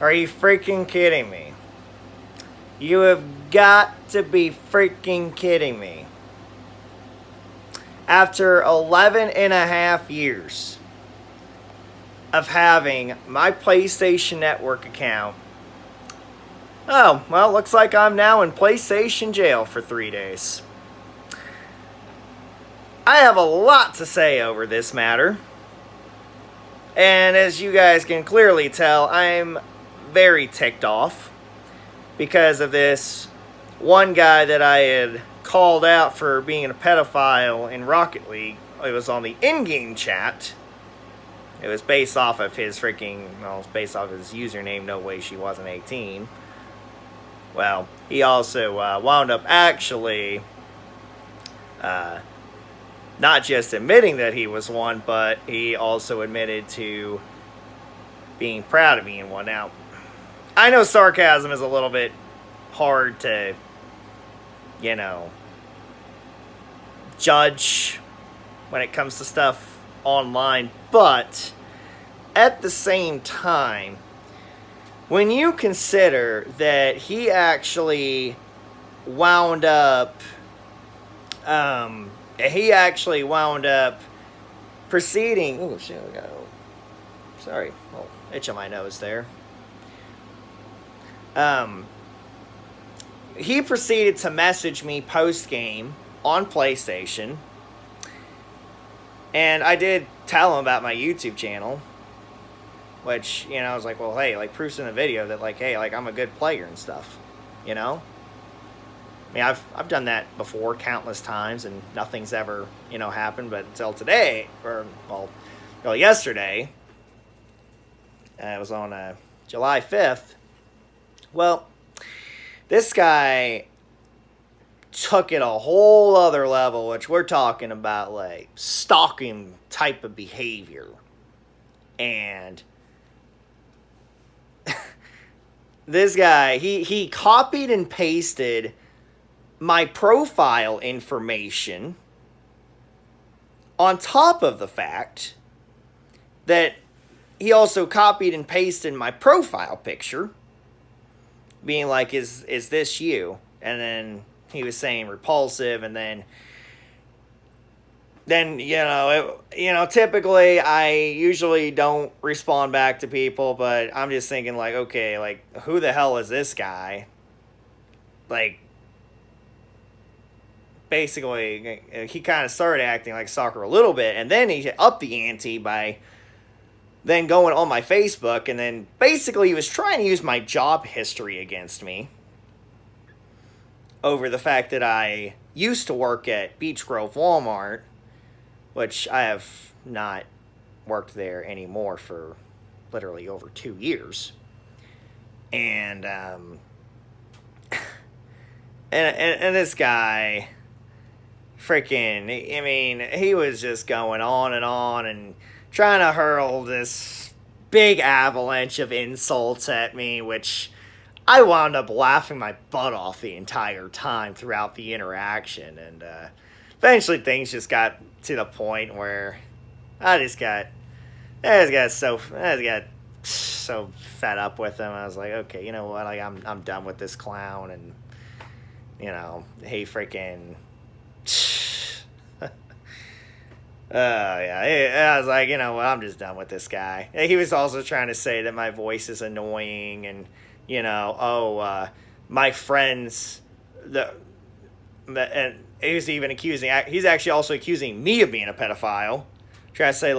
Are you freaking kidding me? You have got to be freaking kidding me. After 11 and a half years of having my PlayStation Network account, oh, well, looks like I'm now in PlayStation jail for 3 days. I have a lot to say over this matter. And as you guys can clearly tell, I'm very ticked off because of this one guy that I had called out for being a pedophile in Rocket League. It was on the in-game chat. It was based off of his it's based off his username, No Way She Wasn't 18. Well, he also wound up actually not just admitting that he was one, but he also admitted to being proud of being one. Now, I know sarcasm is a little bit hard to, judge when it comes to stuff online, but at the same time, when you consider that he actually wound up proceeding. Oh shit! Sorry, little itch on my nose there. He proceeded to message me post game on PlayStation, and I did tell him about my YouTube channel, which I was like, well, hey, like proofs in the video that hey, I'm a good player and stuff, I mean, I've done that before countless times, and nothing's ever, happened. But until today, yesterday, it was on July 5th. Well, this guy took it a whole other level, which we're talking about, stalking type of behavior. And this guy, he copied and pasted my profile information on top of the fact that he also copied and pasted my profile picture, being like, is this you? And then he was saying repulsive, and then typically I usually don't respond back to people, but I'm just thinking okay, who the hell is this guy? Basically, he kind of started acting like soccer a little bit, and then he upped the ante by then going on my Facebook, and then basically he was trying to use my job history against me over the fact that I used to work at Beech Grove Walmart, which I have not worked there anymore for literally over 2 years. And and this guy freaking, I mean, he was just going on and trying to hurl this big avalanche of insults at me, which I wound up laughing my butt off the entire time throughout the interaction. And eventually things just got to the point where I just got so fed up with him. I was like, okay, you know what? I'm done with this clown. And he freaking. I was like, what? I'm just done with this guy. He was also trying to say that my voice is annoying, and my friends, and he was even he's actually also accusing me of being a pedophile, trying to say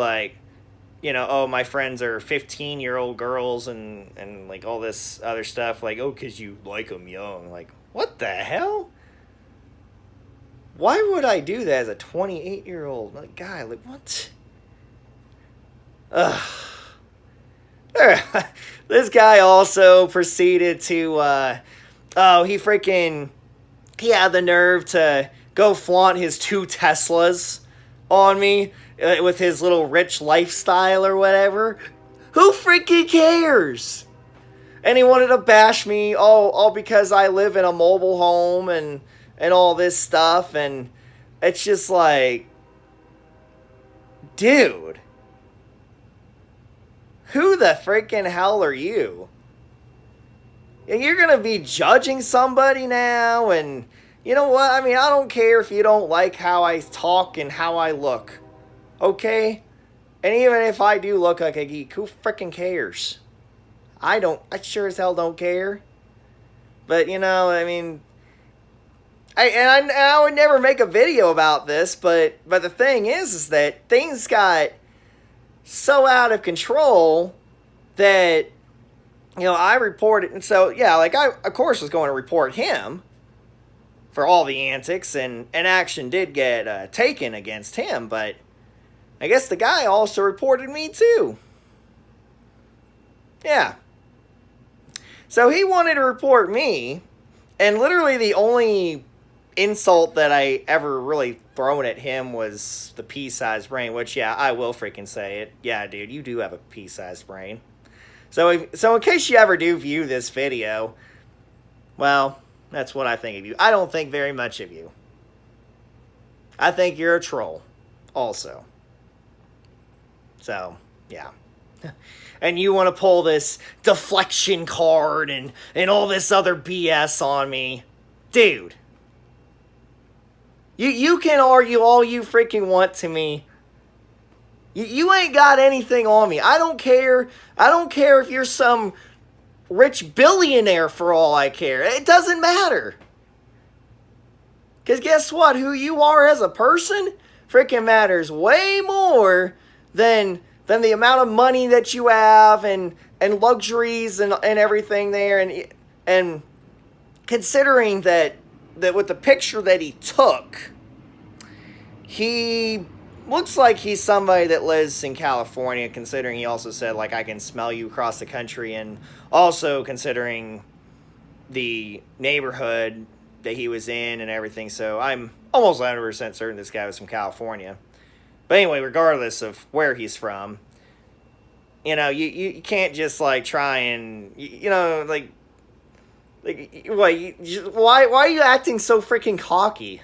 my friends are 15-year-old girls and all this other stuff, because you like them young. What the hell? Why would I do that as a 28-year-old guy? What? Ugh. This guy also proceeded to, he had the nerve to go flaunt his 2 Teslas on me with his little rich lifestyle or whatever. Who freaking cares? And he wanted to bash me all because I live in a mobile home and all this stuff, and it's just dude, who the freaking hell are you? And you're going to be judging somebody now, and you know what? I mean, I don't care if you don't like how I talk and how I look. Okay? And even if I do look like a geek, who freaking cares? I sure as hell don't care. But, you know, I mean, I would never make a video about this, but the thing is that things got so out of control that, you know, I reported, and so, yeah, like, I, of course, was going to report him for all the antics, and action did get taken against him, but I guess the guy also reported me, too. Yeah. So he wanted to report me, and literally the only insult that I ever really thrown at him was the pea-sized brain, which, yeah, I will freaking say it. Yeah, dude, you do have a pea-sized brain. So in case you ever do view this video, well, that's what I think of you. I don't think very much of you. I think you're a troll, also. So, yeah. And you want to pull this deflection card and all this other BS on me. Dude. You can argue all you freaking want to me. You ain't got anything on me. I don't care. I don't care if you're some rich billionaire for all I care. It doesn't matter. Because guess what? Who you are as a person freaking matters way more than the amount of money that you have and luxuries and everything there. And considering that with the picture that he took, he looks like he's somebody that lives in California, considering he also said, like, I can smell you across the country, and also considering the neighborhood that he was in and everything. So I'm almost 100% certain this guy was from California. But anyway, regardless of where he's from, you know, you can't just, like, try and, you know, why are you acting so freaking cocky?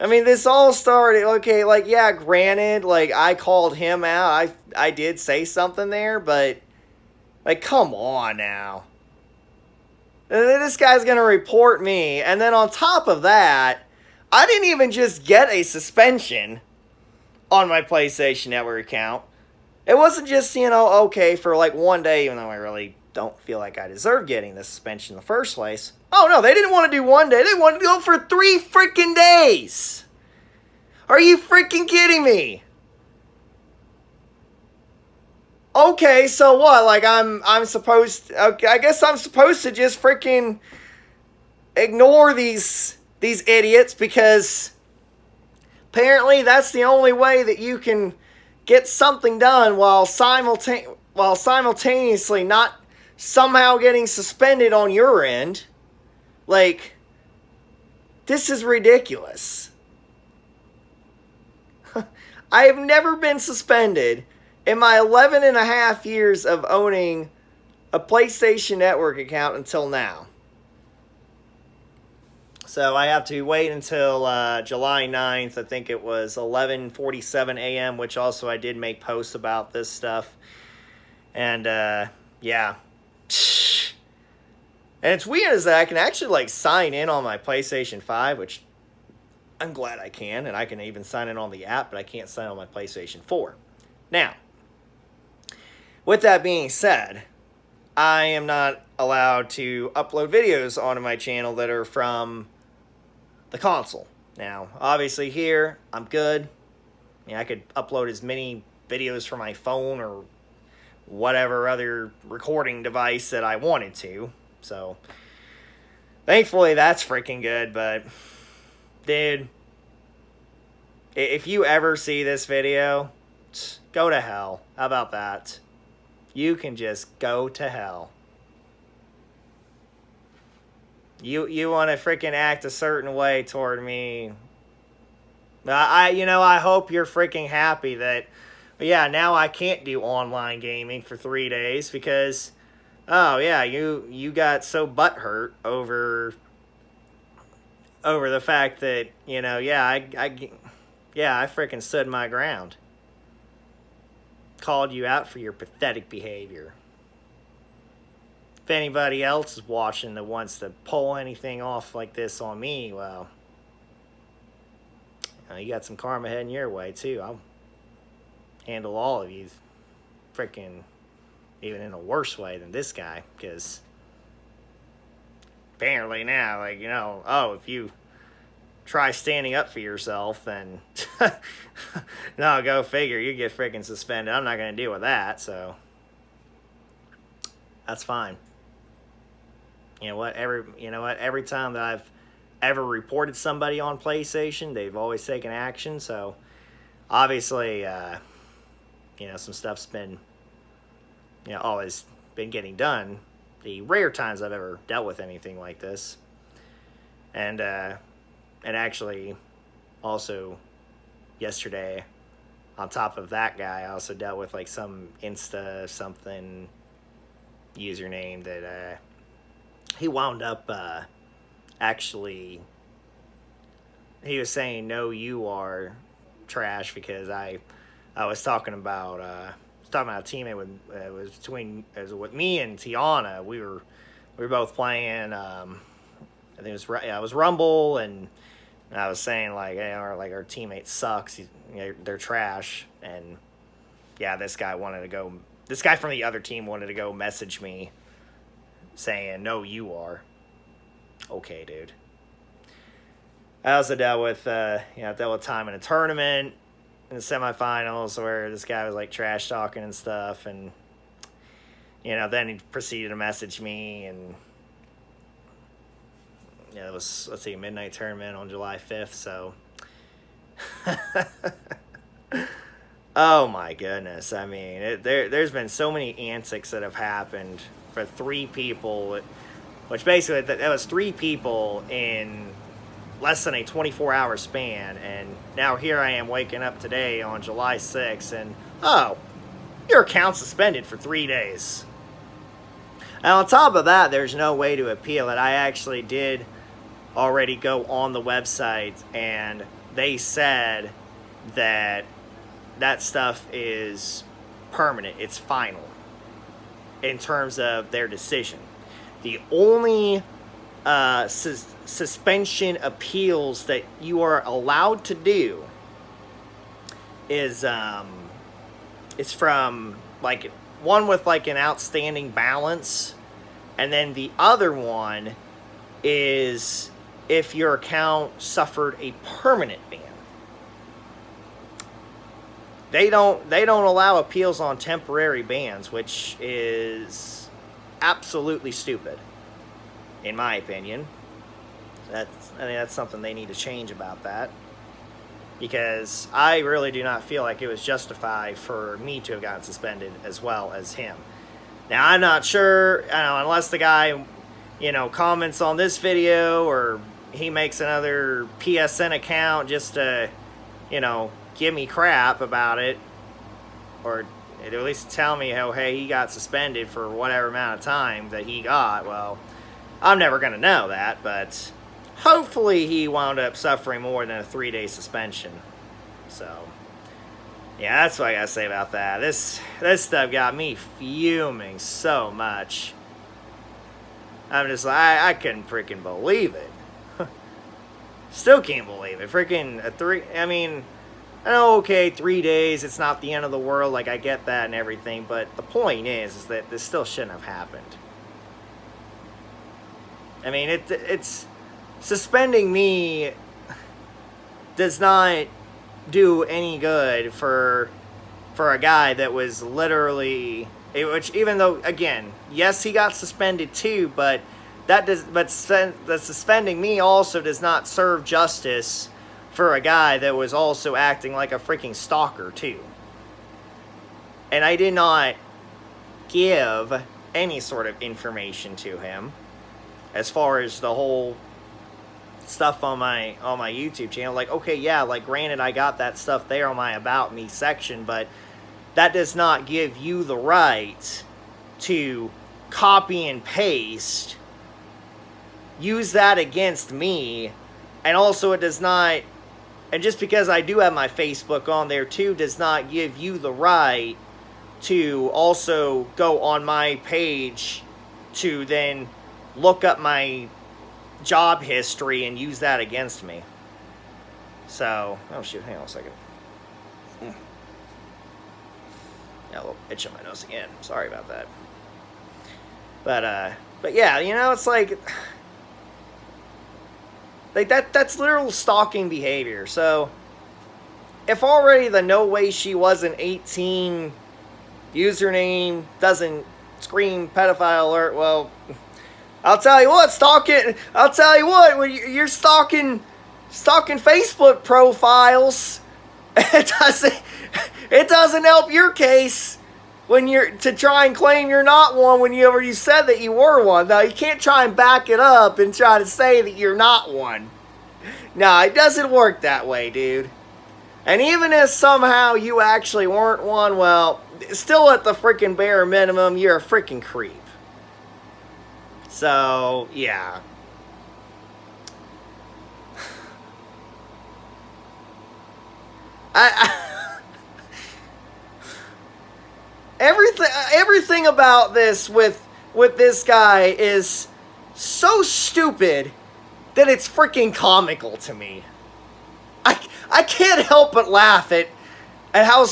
I mean, this all started, okay, like, yeah, granted, like, I called him out, I did say something there, but, like, come on now. This guy's gonna report me, and then on top of that, I didn't even just get a suspension on my PlayStation Network account. It wasn't just, you know, okay, for, like, one day, even though I really don't feel like I deserve getting the suspension in the first place. Oh, no, they didn't want to do one day. They wanted to go for 3 freaking days. Are you freaking kidding me? Okay, so what? Like, I'm supposed... Okay, I guess I'm supposed to just freaking ignore these idiots, because apparently that's the only way that you can get something done while simultaneously not somehow getting suspended on your end. Like, this is ridiculous. I have never been suspended in my 11 and a half years of owning a PlayStation Network account until now. So I have to wait until July 9th. I think it was 11:47 a.m., which also I did make posts about this stuff. And, yeah. And it's weird is that I can actually, like, sign in on my PlayStation 5, which I'm glad I can. And I can even sign in on the app, but I can't sign on my PlayStation 4. Now, with that being said, I am not allowed to upload videos onto my channel that are from the console. Now, obviously here, I'm good. I mean, I could upload as many videos from my phone or whatever other recording device that I wanted to. So, thankfully, that's freaking good. But, dude, if you ever see this video, go to hell. How about that? You can just go to hell. You want to freaking act a certain way toward me. I hope you're freaking happy that, yeah, now I can't do online gaming for 3 days because, oh yeah, you got so butthurt over the fact that, I freaking stood my ground. Called you out for your pathetic behavior. if anybody else is watching that wants to pull anything off like this on me, well, you got some karma heading your way too. I'll handle all of you freaking even in a worse way than this guy, because apparently now, like, if you try standing up for yourself, then no, go figure, you get freaking suspended. I'm not going to deal with that, so that's fine. You know what? Every time that I've ever reported somebody on PlayStation, they've always taken action. So obviously, some stuff's been, always been getting done. The rare times I've ever dealt with anything like this, and actually, also yesterday, on top of that guy, I also dealt with like some Insta something username that he wound up actually, he was saying, no, you are trash, because I was talking about a teammate with me and Tiana. We were both playing, I think it was Rumble, and I was saying like, hey, our teammate sucks, they're trash, and yeah, this guy from the other team wanted to go message me saying, no, you are. Okay, dude. I also dealt with time in a tournament in the semifinals where this guy was like trash talking and stuff, and then he proceeded to message me, and it was, a midnight tournament on July 5th, so oh my goodness. I mean, there's been so many antics that have happened for 3 people, which basically that was 3 people in less than a 24-hour span, and now here I am waking up today on July 6th, and your account's suspended for 3 days. And on top of that, there's no way to appeal it. I actually did already go on the website, and they said that stuff is permanent. It's final in terms of their decision. The only suspension appeals that you are allowed to do is it's from like one with like an outstanding balance, and then the other one is if your account suffered a permanent ban. They don't allow appeals on temporary bans, which is absolutely stupid, in my opinion. That's something they need to change about that, because I really do not feel like it was justified for me to have gotten suspended as well as him. Now, I'm not sure, unless the guy, comments on this video, or he makes another PSN account just to, give me crap about it, or at least tell me how, hey, he got suspended for whatever amount of time that he got. Well, I'm never going to know that, but hopefully he wound up suffering more than a 3-day suspension. So, yeah, that's what I got to say about that. This stuff got me fuming so much. I'm just like, I couldn't freaking believe it. Still can't believe it. Freaking I know, okay, 3 days, it's not the end of the world, like, I get that and everything, but the point is that this still shouldn't have happened. I mean, it's suspending me does not do any good for a guy that was literally, which, even though, again, yes, he got suspended too, but the suspending me also does not serve justice for a guy that was also acting like a freaking stalker too. And I did not give any sort of information to him as far as the whole stuff on my YouTube channel. Like, okay, yeah, like, granted, I got that stuff there on my About Me section, but that does not give you the right to copy and paste, use that against me, and also it does not, and just because I do have my Facebook on there too, does not give you the right to also go on my page to then look up my job history and use that against me. So, oh shoot, hang on a second. Yeah, a little itch on my nose again. Sorry about that. But yeah, you know, it's like that's literal stalking behavior. So, if already the no way she wasn't 18 username doesn't scream pedophile alert, well, I'll tell you what, when you're stalking Facebook profiles, it doesn't help your case when you're to try and claim you're not one when you already said that you were one. Now, you can't try and back it up and try to say that you're not one. No, it doesn't work that way, dude. And even if somehow you actually weren't one, well, still at the freaking bare minimum, you're a freaking creep. So, yeah. Everything about this with this guy is so stupid that it's freaking comical to me. I can't help but laugh at how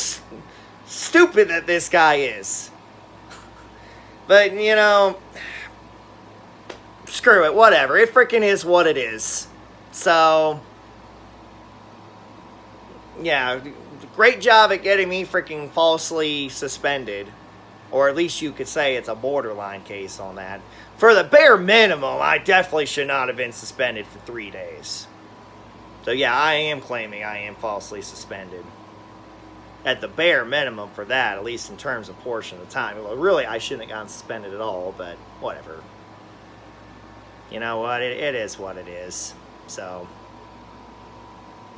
stupid that this guy is. But, you know, screw it, whatever. It freaking is what it is. So, yeah, great job at getting me freaking falsely suspended. Or at least you could say it's a borderline case on that. For the bare minimum, I definitely should not have been suspended for 3 days. So yeah, I am claiming I am falsely suspended. At the bare minimum for that, at least in terms of portion of the time. Well, really, I shouldn't have gotten suspended at all, but whatever. You know what? It is what it is. So,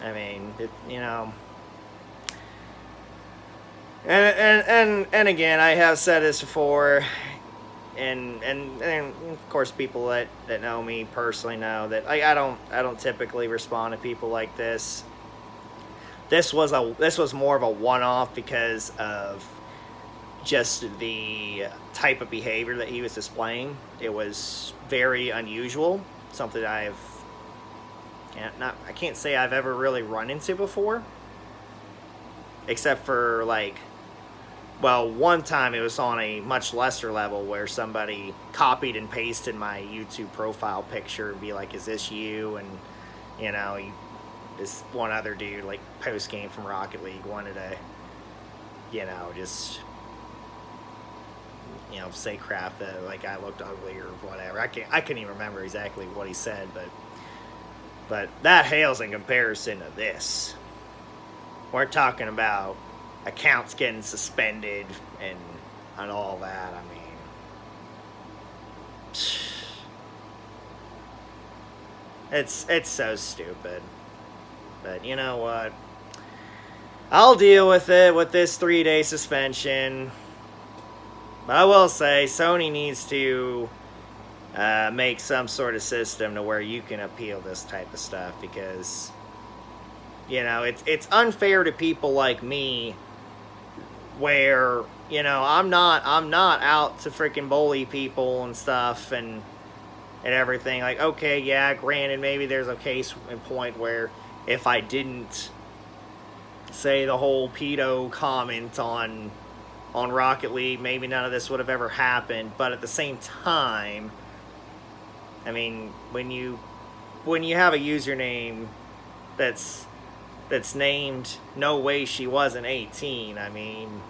I mean, you know. And again, I have said this before, and of course, people that know me personally know that I don't typically respond to people like this. This was more of a one-off because of just the type of behavior that he was displaying. It was very unusual, something I can't say I've ever really run into before, except for like. Well, one time it was on a much lesser level where somebody copied and pasted my YouTube profile picture and be like, is this you? And, you know, this one other dude, like, post-game from Rocket League wanted to, you know, just, you know, say crap that, like, I looked ugly or whatever. I couldn't even remember exactly what he said, but that hails in comparison to this. We're talking about accounts getting suspended and all that. I mean, it's so stupid. But you know what? I'll deal with it with this 3-day suspension. But I will say Sony needs to make some sort of system to where you can appeal this type of stuff, because you know it's unfair to people like me, where, you know, I'm not out to freaking bully people and stuff and everything. Like, okay, yeah, granted, maybe there's a case in point where if I didn't say the whole pedo comment on Rocket League, maybe none of this would have ever happened. But at the same time, I mean, when you have a username that's named No Way She Wasn't 18, I mean,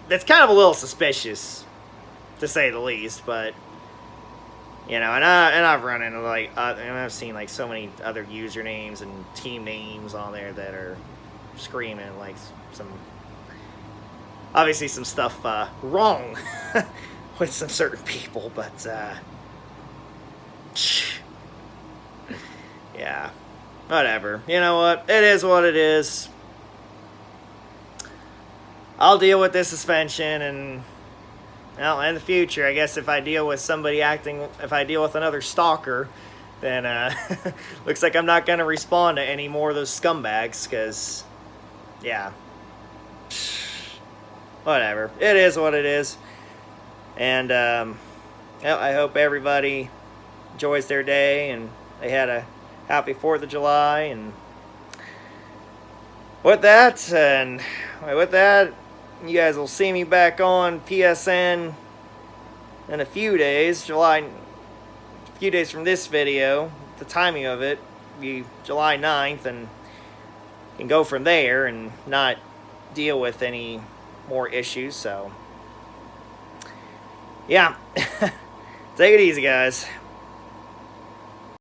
that's kind of a little suspicious, to say the least. But, you know, and I've run into, like, and I've seen, like, so many other usernames and team names on there that are screaming, like, obviously some stuff wrong with some certain people, but, yeah. Whatever. You know what? It is what it is. I'll deal with this suspension, and, well, in the future, I guess if I deal with another stalker, then, looks like I'm not going to respond to any more of those scumbags, because, yeah. Whatever. It is what it is. And well, I hope everybody enjoys their day and they had a happy 4th of July. And with that, you guys will see me back on PSN in a few days. A few days from this video. The timing of it will be July 9th, and can go from there and not deal with any more issues. So yeah, take it easy, guys.